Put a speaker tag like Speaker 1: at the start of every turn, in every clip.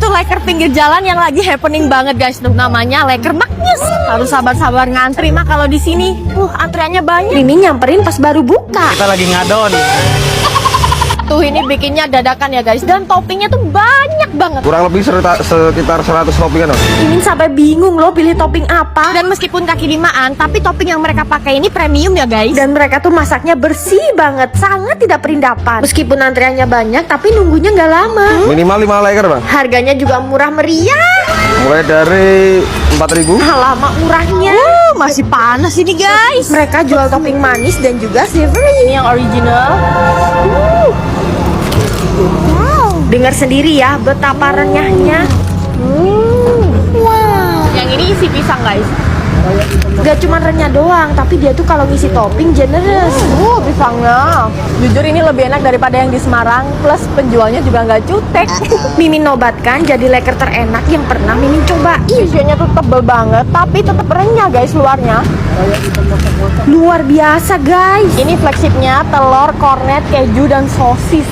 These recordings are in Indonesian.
Speaker 1: tuh leker pinggir jalan yang lagi happening banget guys. Tuh namanya leker Magnus. Harus sabar-sabar ngantri mah kalau di sini. Antriannya banyak. Mimin nyamperin pas baru buka.
Speaker 2: Kita lagi ngadon.
Speaker 1: Tuh ini bikinnya dadakan ya guys. Dan toppingnya tuh banyak banget.
Speaker 3: Kurang lebih sekitar 100 toppingan.
Speaker 1: Mimin sampai bingung loh pilih topping apa. Dan meskipun kaki limaan, tapi topping yang mereka pakai ini premium ya guys. Dan mereka tuh masaknya bersih banget, sangat tidak perindapan. Meskipun antriannya banyak, tapi nunggunya nggak lama.
Speaker 3: Minimal 5 leker bang.
Speaker 1: Harganya juga murah meriah.
Speaker 3: Mulai dari 4.000.
Speaker 1: Lama murahnya. Masih panas ini guys. Mereka jual topping manis dan juga savory. Ini yang original. Wow. Dengar sendiri ya betapa renyahnya. Wow. Yang ini isi pisang guys. Gak cuma renyah doang, tapi dia tuh kalau ngisi topping generous. Pisangnya jujur ini lebih enak daripada yang di Semarang. Plus penjualnya juga nggak jutek. Mimin nobatkan jadi leker terenak yang pernah Mimin cobain. Isinya tuh tebel banget, tapi tetap renyah guys luarnya. Luar biasa guys. Ini flagshipnya telur, kornet, keju, dan sosis.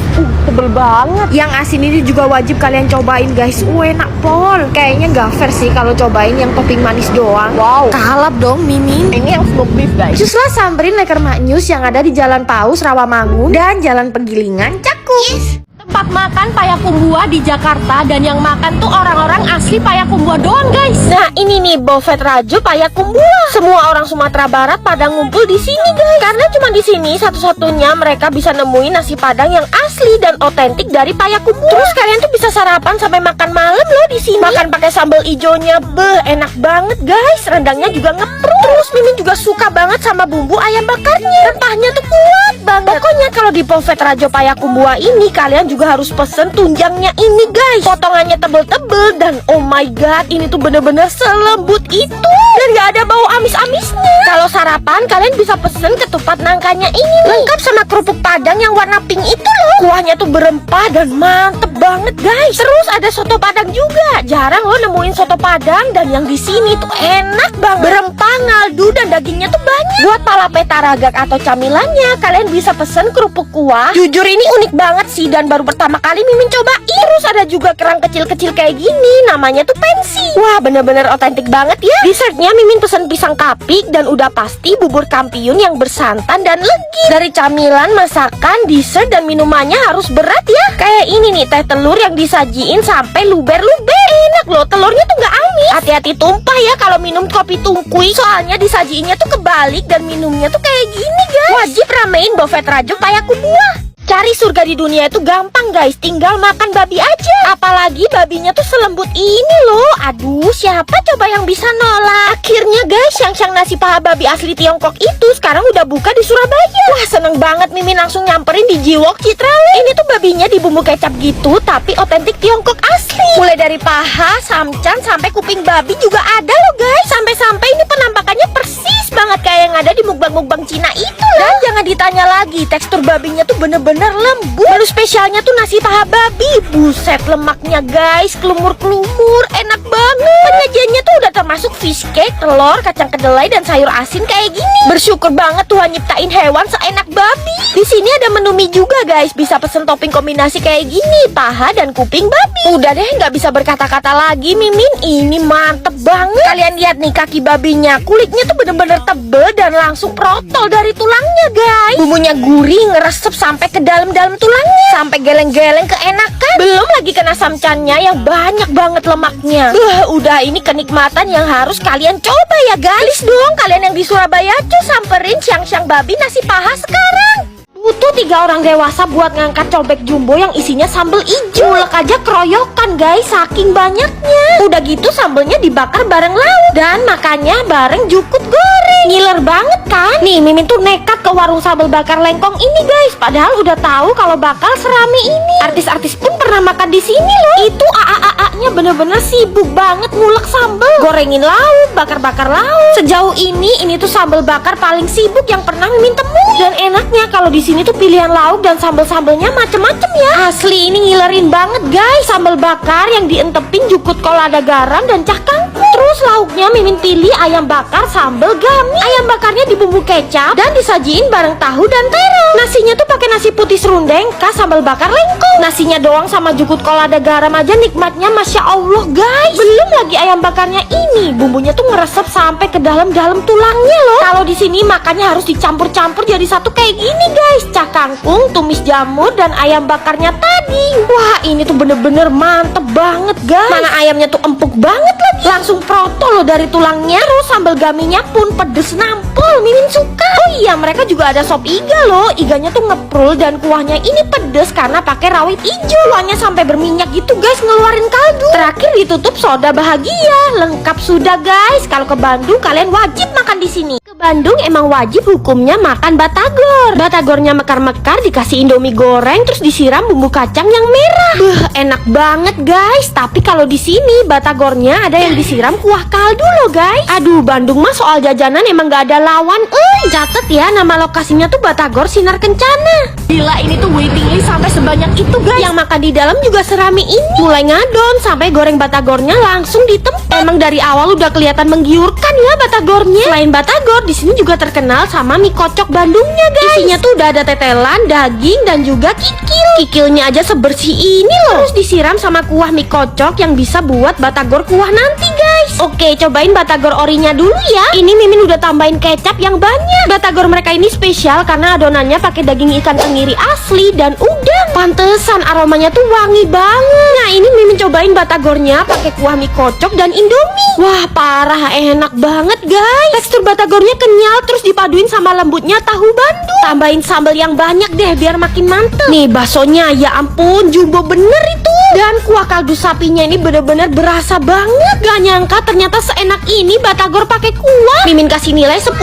Speaker 1: Tebel banget. Yang asin ini juga wajib kalian cobain guys. Enak pol. Kayaknya nggak fair sih kalau cobain yang topping manis doang. Wow. Kalap dong Mimin. Ini yang smoke beef guys. Juslah samperin leker Magnus yang ada di Jalan Paus, Rawamangun, dan Jalan Penggilingan, Cakung. Tempat makan Payakumbuh di Jakarta, dan yang makan tuh orang-orang asli Payakumbuh doang guys. Nah ini nih Buffet Rajo Payakumbuh. Semua orang Sumatera Barat pada ngumpul di sini guys. Karena cuma di sini satu-satunya mereka bisa nemuin nasi padang yang asli dan otentik dari Payakumbuh. Terus kalian tuh bisa sarapan sampai makan malam loh di sini. Makan pakai sambal ijonya, enak banget guys. Rendangnya juga ngeprut. Terus Mimin juga suka banget sama bumbu ayam bakarnya. Rempahnya tuh kuat banget. Pokoknya kalau di Buffet Rajo Payakumbuh ini kalian juga harus pesen tunjangnya ini guys. Potongannya tebel-tebel dan oh my god, ini tuh bener-bener selembut itu. Dan gak ada bau amis-amisnya. Kalau sarapan kalian bisa pesen ketupat nangkanya ini nih. Lengkap sama kerupuk padang yang warna pink itu loh. Kuahnya tuh berempah dan mantep banget guys. Terus ada soto padang juga. Jarang loh nemuin soto padang, dan yang di sini tuh enak banget. Berempah, ngaldu, dan dagingnya tuh banyak. Buat palape taragak atau camilannya kalian bisa pesen kerupuk kuah. Jujur ini unik banget sih, dan baru pertama kali Mimin cobain. Terus ada juga kerang kecil-kecil kayak gini, namanya tuh pensi. Wah bener-bener otentik banget ya. Dessertnya Mimin pesen pisang kapik, dan udah pasti bubur kampiun yang bersantan dan legit. Dari camilan, masakan, dessert, dan minumannya harus berat ya. Kayak ini nih teh telur yang disajiin sampai luber-luber. Enak loh, telurnya tuh gak amis. Hati-hati tumpah ya kalau minum kopi tungkui, soalnya disajiinnya tuh kebalik dan minumnya tuh kayak gini guys. Wajib ramein Buffet Rajo Payakumbuh. Cari surga di dunia itu gampang guys, tinggal makan babi aja. Apalagi babinya tuh selembut ini loh. Aduh, siapa coba yang bisa nolak? Akhirnya guys, Syang nasi paha babi asli Tiongkok itu sekarang udah buka di Surabaya. Wah seneng banget, Mimin langsung nyamperin di Jiwok Citrawi. Ini tuh babinya dibumbu kecap gitu, tapi otentik Tiongkok asli. Mulai dari paha, samcan, sampai kuping babi juga ada loh guys. Sampai-sampai ini penampakannya persis banget kayak yang ada di mukbang-mukbang Cina itu loh. Dan jangan ditanya lagi, tekstur babinya tuh bener-bener lembut. Menu spesialnya tuh nasi paha babi. Buset lemaknya guys, kelumur-kelumur, enak banget. Penyajiannya tuh udah termasuk fish cake, telur, kacang kedelai, dan sayur asin kayak gini. Bersyukur banget Tuhan nyiptain hewan seenak babi. Di sini ada menu mie juga guys, bisa pesen topping kombinasi kayak gini, paha dan kuping babi. Udah deh nggak bisa berkata-kata lagi Mimin, ini mantep banget. Kalian lihat nih kaki babinya, kulitnya tuh bener-bener tebel dan langsung protol dari tulangnya guys. Bumbunya gurih, ngeresep sampai ke dalam-dalam tulangnya, sampai geleng-geleng keenakan. Belum lagi kena samcannya yang banyak banget lemaknya. Udah ini kenikmatan yang harus kalian coba ya guys. Dong kalian yang di Surabaya tuh samperin Syang babi nasi paha sekarang. Butuh 3 orang dewasa buat ngangkat cobek jumbo yang isinya sambal ijo. Ulek aja keroyokan guys, saking banyaknya. Udah gitu sambelnya dibakar bareng lauk, dan makannya bareng jukut goreng. Ngiler banget kan? Nih Mimin tuh nekat ke warung sambal bakar lengkong ini guys, padahal udah tahu kalau bakal serame ini. Artis-artis pun pernah makan di sini loh. Itu aa-aa-nya bener bener-bener sibuk banget ngulek sambel, gorengin lauk, bakar-bakar lauk. Sejauh ini tuh sambal bakar paling sibuk yang pernah Mimin temui. Dan enaknya kalau di sini tuh pilihan lauk dan sambel-sambelnya macem-macem ya. Asli ini ngilerin banget guys, sambal bakar yang dientepin jukut kol lada garam dan cah kangkung. Terus lauknya Mimin pilih ayam bakar sambal gami. Ayam bakarnya dibumbu kecap dan disajiin bareng tahu dan terong. Nasinya tuh pakai nasi putih serundeng khas sambal bakar lengkong. Nasinya doang sama jukut kol lada garam aja nikmatnya masya Allah guys. Belum lagi ayam bakarnya ini, bumbunya tuh ngeresep sampai ke dalam-dalam tulangnya loh. Kalau di sini makannya harus dicampur-campur jadi satu kayak gini guys. Cah kangkung, tumis jamur dan ayam bakarnya tadi. Wah ini tuh bener-bener mantep banget guys. Mana ayamnya tuh empuk banget lagi, langsung proto loh dari tulangnya. Terus sambal gaminya pun pedes nampol, Mimin suka. Oh iya mereka juga ada sop iga loh. Iganya tuh ngeprul dan kuahnya ini pedes karena pakai rawit hijau. Kuahnya sampai berminyak gitu guys, ngeluarin kaldu. Terakhir ditutup soda bahagia. Lengkap sudah guys. Kalau ke Bandung kalian wajib makan di sini. Ke Bandung emang wajib hukumnya makan batagor. Batagornya mekar-mekar dikasih indomie goreng terus disiram bumbu kacang yang merah. Enak banget guys. Tapi kalau di sini batagornya ada yang disiram kuah kaldu loh guys. Aduh Bandung mah soal jajanan emang gak ada lawan. Catet ya nama lokasinya tuh Batagor Sinar Kencana. Gila ini tuh waiting list sampai sebanyak itu guys. Yang makan di dalam juga serami ini. Mulai ngadon sampai goreng batagornya langsung di tempat. Emang dari awal udah kelihatan menggiurkan ya batagornya. Selain batagor di sini juga terkenal sama mie kocok Bandungnya guys. Isinya tuh udah ada tetelan, daging dan juga kikil. Kikilnya aja sebersih ini loh. Terus disiram sama kuah mie kocok yang bisa buat batagor kuah nanti guys. Oke cobain batagor orinya dulu ya. Ini Mimin udah tambahin kecap yang banyak. Batagor mereka ini spesial karena adonannya pakai daging ikan tenggiri asli dan udang. Pantesan aromanya tuh wangi banget. Nah ini Mimin cobain batagornya pakai kuah mie kocok dan indomie. Wah parah enak banget guys. Tekstur batagornya kenyal terus dipaduin sama lembutnya tahu Bandung. Tambahin sambal yang banyak deh biar makin mantep. Nih baksonya ya ampun jumbo bener itu. Dan kuah kaldu sapinya ini bener-bener berasa banget. Gak nyangka ternyata seenak ini batagor pakai kuah. Mimin kasih nilai 10/10.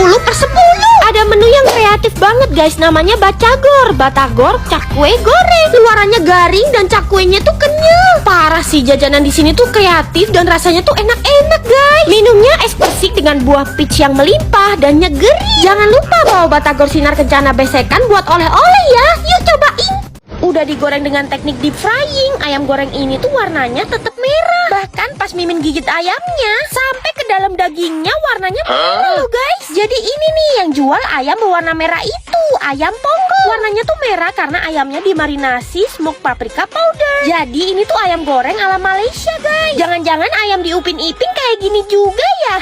Speaker 1: Ada menu yang kreatif banget guys, namanya bacagor. Batagor cakwe goreng. Luarannya garing dan cakwenya tuh kenyal. Parah sih jajanan di sini tuh kreatif dan rasanya tuh enak-enak guys. Minumnya es persik dengan buah peach yang melimpah dan nyegeri. Jangan lupa bawa Batagor Sinar Kencana besekan buat oleh-oleh ya. Yuk cobain. Udah digoreng dengan teknik deep frying, ayam goreng ini tuh warnanya tetap merah. Bahkan pas Mimin gigit ayamnya, sampai ke dalam dagingnya warnanya merah loh guys. Jadi ini nih yang jual ayam berwarna merah itu, ayam ponggol. Warnanya tuh merah karena ayamnya dimarinasi smoke paprika powder. Jadi ini tuh ayam goreng ala Malaysia guys. Jangan-jangan ayam diupin-ipin kayak gini juga ya.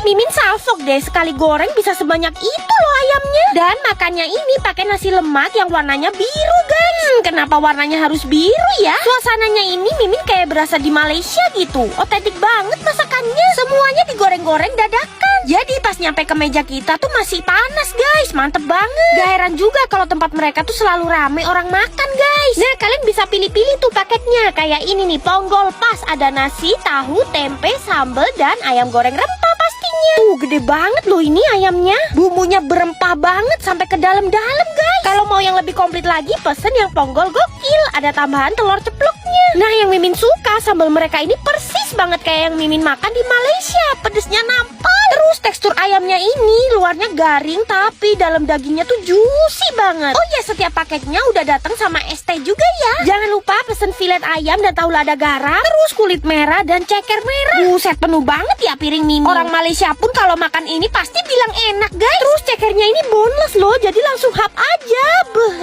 Speaker 1: Mimin salfok deh, sekali goreng bisa sebanyak itu loh ayamnya. Dan makannya ini pakai nasi lemak yang warnanya biru guys. Kenapa warnanya harus biru ya? Suasananya ini Mimin kayak berasa di Malaysia gitu. Otentik banget masakannya. Semuanya digoreng-goreng dadakan. Jadi pas nyampe ke meja kita tuh masih panas guys. Mantep banget. Gak heran juga kalau tempat mereka tuh selalu rame orang makan guys. Nah kalian bisa pilih-pilih tuh paketnya. Kayak ini nih ponggol pas. Ada nasi, tahu, tempe, sambal dan ayam goreng rempah pastinya. Tuh gede banget loh ini ayamnya. Bumbunya berempah banget sampai ke dalam-dalam guys. Kalau mau yang lebih komplit lagi pesen yang ponggol gokil. Ada tambahan telur ceploknya. Nah yang Mimin suka sambal mereka ini persis banget kayak yang Mimin makan di Malaysia. Pedesnya nampak. Terus tekstur ayamnya ini luarnya garing tapi dalam dagingnya tuh juicy banget. Oh ya setiap paketnya udah datang sama es teh juga ya. Jangan lupa pesen filet ayam dan tahu lada garam. Terus kulit merah dan ceker merah. Buset penuh banget ya piring Mimin. Orang Malaysia pun kalau makan ini pasti bilang enak guys. Terus cekernya ini boneless loh, jadi langsung hap aja.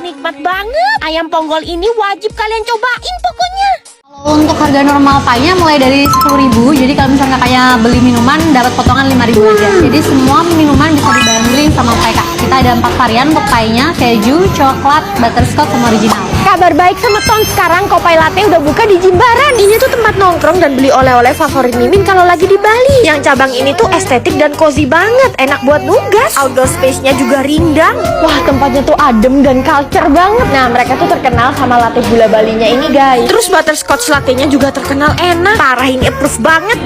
Speaker 1: Nikmat banget. Ayam ponggol ini wajib kalian cobain pokoknya.
Speaker 2: Untuk harga normal pie-nya mulai dari 10.000. Jadi kalau misalnya kayak beli minuman dapat potongan 5.000 aja. Jadi semua minuman bisa dibandingin sama pie Kak. Kita ada 4 varian untuk pie-nya, keju, coklat, butterscotch sama original.
Speaker 1: Kabar baik sama Ton, sekarang Kopai Latte udah buka di Jimbaran. Ini tuh tempat nongkrong dan beli oleh-oleh favorit Mimin kalau lagi di Bali. Yang cabang ini tuh estetik dan cozy banget, enak buat nugas. Outdoor space-nya juga rindang. Wah tempatnya tuh adem dan culture banget. Nah mereka tuh terkenal sama latte gula Balinya ini guys. Terus butterscotch latte-nya juga terkenal enak. Parah ini approve banget.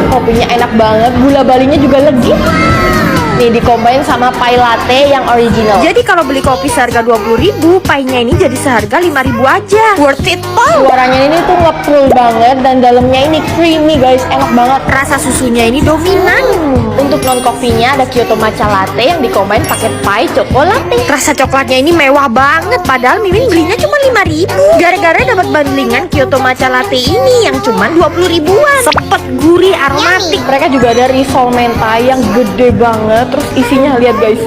Speaker 1: Kopinya enak banget, gula Balinya juga legit. Nih dicombine sama pie latte yang original. Jadi kalau beli kopi seharga 20.000, pie-nya ini jadi seharga 5.000 aja. Worth it tau. Luarannya ini tuh nge-full banget dan dalamnya ini creamy guys, enak banget. Rasa susunya ini dominan. Untuk non coffee-nya ada Kyoto Matcha Latte yang dicombine pakai pie coklat. Rasa coklatnya ini mewah banget, padahal Mimin belinya cuma 5.000. Gara-gara dapat bundlingan Kyoto Matcha Latte ini yang cuma 20 ribuan. Sepet, gurih, aromatik. Mereka juga ada risol mentai yang gede banget. Terus isinya lihat guys.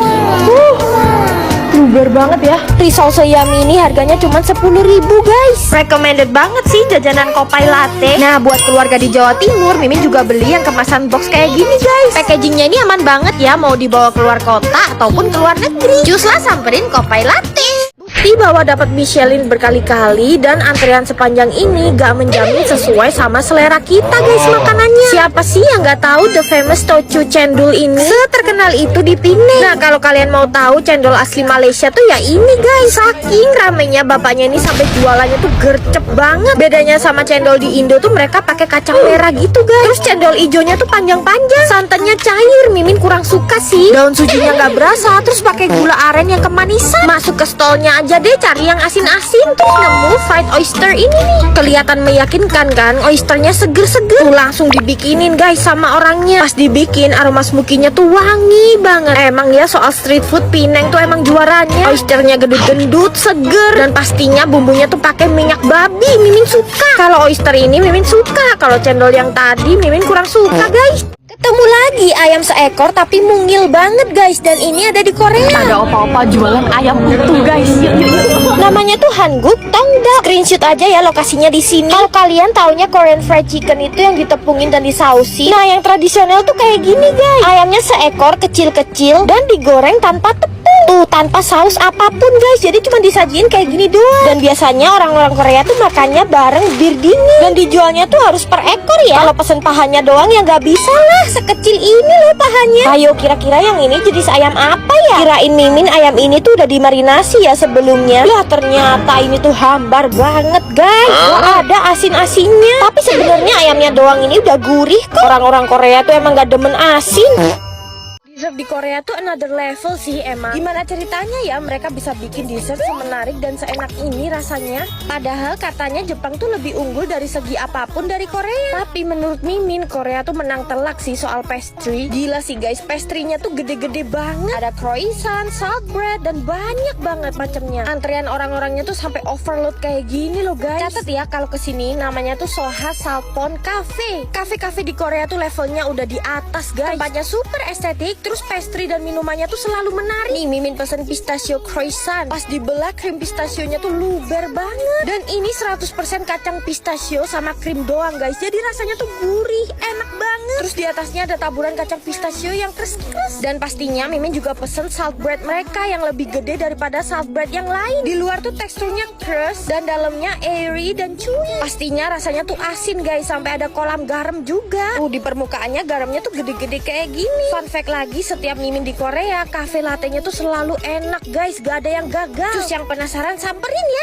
Speaker 1: Luber banget ya. Risol seyami ini harganya cuma 10.000 guys. Recommended banget sih jajanan Kopai Latte. Nah buat keluarga di Jawa Timur, Mimin juga beli yang kemasan box kayak gini guys. Packagingnya ini aman banget ya, mau dibawa keluar kota ataupun keluar negeri. Cus lah samperin Kopai Latte. Bukti bahwa dapat Michelin berkali-kali dan antrian sepanjang ini gak menjamin sesuai sama selera kita guys makanannya. Siapa sih yang gak tahu the famous Tochu cendol ini? Seterkenal itu di Penang. Nah kalau kalian mau tahu cendol asli Malaysia tuh ya ini guys. Saking ramenya bapaknya ini sampai jualannya tuh gercep banget. Bedanya sama cendol di Indo tuh mereka pakai kacang merah gitu guys. Terus cendol ijonya tuh panjang-panjang, santannya cair. Mimin kurang suka sih. Daun sujinya gak berasa, terus pakai gula aren yang kemanisan. Masuk ke stolnya aja deh cari yang asin-asin. Terus nemu fried oyster ini nih. Kelihatan meyakinkan kan, oysternya seger-seger. Tuh langsung dibikinin guys sama orangnya. Pas dibikin aroma smokinya tuh wangi banget. Emang ya soal street food Penang tuh emang juaranya. Oysternya gendut-gendut, seger, dan pastinya bumbunya tuh pakai minyak babi. Mimin suka. Kalau oyster ini Mimin suka. Kalau cendol yang tadi Mimin kurang suka guys. Ketemu lagi ayam seekor tapi mungil banget guys. Dan ini ada di Korea. Ada opa-opa jualan ayam utuh guys. Yuk. Namanya tuh Hanguk Tongda. Screenshot aja ya lokasinya di sini. Kalau kalian taunya Korean fried chicken itu yang ditepungin dan disausi. Nah yang tradisional tuh kayak gini guys. Ayamnya seekor kecil-kecil dan digoreng tanpa tepung. Tuh tanpa saus apapun guys. Jadi cuma disajiin kayak gini doang. Dan biasanya orang-orang Korea tuh makannya bareng bir dingin. Dan dijualnya tuh harus per ekor ya. Kalau pesen pahanya doang ya nggak bisa lah. Sekecil ini loh pahanya. Ayo kira-kira yang ini jenis ayam apa ya? Kirain Mimin ayam ini tuh udah dimarinasi ya sebelumnya. Lah ternyata ini tuh hambar banget guys. Gak ada asin-asinnya. Tapi sebenarnya ayamnya doang ini udah gurih kok. Orang-orang Korea tuh emang gak demen asin. Dessert di Korea tuh another level sih emang. Gimana ceritanya ya mereka bisa bikin dessert semenarik dan seenak ini rasanya? Padahal katanya Jepang tuh lebih unggul dari segi apapun dari Korea. Tapi menurut Mimin, Korea tuh menang telak sih soal pastry. Gila sih guys, pastry-nya tuh gede-gede banget. Ada croissant, salt bread, dan banyak banget macamnya. Antrian orang-orangnya tuh sampai overload kayak gini loh guys. Catat ya kalau kesini namanya tuh Soha Salpon Cafe. Cafe-cafe di Korea tuh levelnya udah di atas guys. Tempatnya super estetik. Terus pastry dan minumannya tuh selalu menarik. Nih Mimin pesen pistachio croissant. Pas dibelah krim pistasionya tuh luber banget. Dan ini 100% kacang pistachio sama krim doang guys. Jadi rasanya tuh gurih, enak banget. Terus di atasnya ada taburan kacang pistachio yang kris-kris. Dan pastinya Mimin juga pesen salt bread mereka yang lebih gede daripada salt bread yang lain. Di luar tuh teksturnya crust dan dalamnya airy dan chewy. Pastinya rasanya tuh asin guys, sampai ada kolam garam juga. Di permukaannya garamnya tuh gede-gede kayak gini. Fun fact lagi, setiap Mimin di Korea, cafe latte-nya tuh selalu enak guys, gak ada yang gagal. Terus yang penasaran samperin ya.